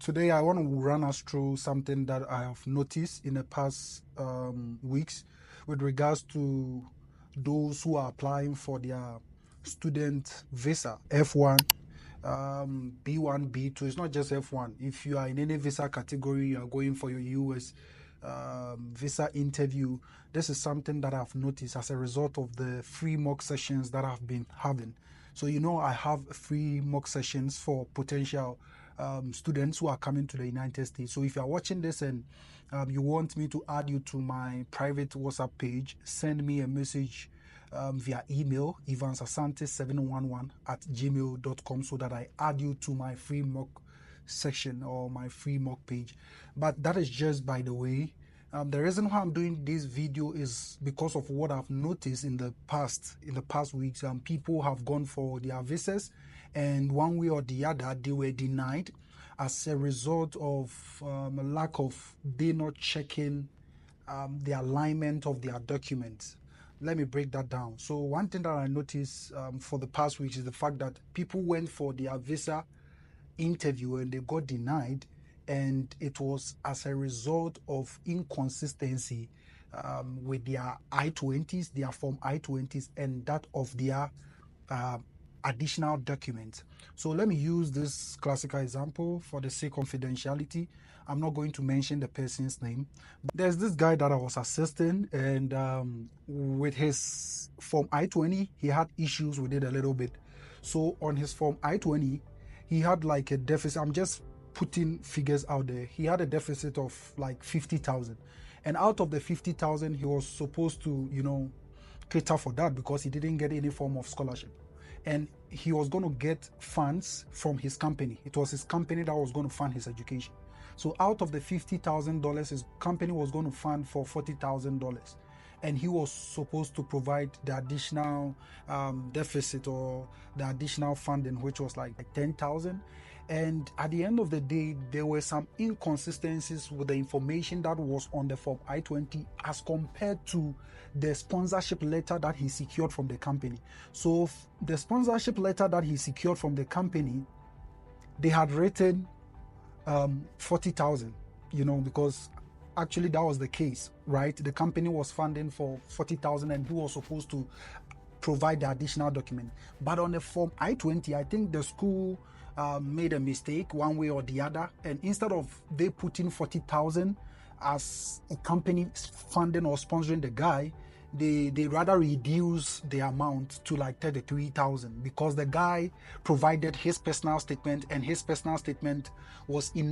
Today, I want to run us through something that I have noticed in the past weeks with regards to those who are applying for their student visa, F1, B1, B2. It's not just F1. If you are in any visa category, you are going for your US visa interview. This is something that I've noticed as a result of the free mock sessions that I've been having. So, I have free mock sessions for potential students who are coming to the United States. So if you are watching this and you want me to add you to my private WhatsApp page, send me a message via email, evansasante711 at gmail.com, so that I add you to my free mock section or my free mock page. But that is just by the way. The reason why I'm doing this video is because of what I've noticed in the past weeks. People have gone for their visas, and one way or the other, they were denied as a result of a lack of they not checking the alignment of their documents. Let me break that down. So one thing that I noticed for the past weeks is the fact that people went for their visa interview and they got denied, and it was as a result of inconsistency with their I-20s, their Form I-20s, and that of their additional documents. So let me use this classical example for the sake of confidentiality. I'm not going to mention the person's name. There's this guy that I was assisting, and with his Form I-20, he had issues with it a little bit. So on his Form I-20, he had like a deficit. I'm just putting figures out there. He had a deficit of like 50,000, and out of the 50,000, he was supposed to, cater for that because he didn't get any form of scholarship, and he was going to get funds from his company. It was his company that was going to fund his education. So out of the $50,000, his company was going to fund for $40,000. And he was supposed to provide the additional deficit or the additional funding, which was like 10,000. And at the end of the day, there were some inconsistencies with the information that was on the Form I-20 as compared to the sponsorship letter that he secured from the company. So the sponsorship letter that he secured from the company, they had written 40,000, because actually that was the case, right? The company was funding for 40,000 and he was supposed to provide the additional document. But on the Form I-20, I think the school made a mistake one way or the other, and instead of they putting 40,000 as a company funding or sponsoring the guy, they rather reduce the amount to like 33,000 because the guy provided his personal statement, and his personal statement was enough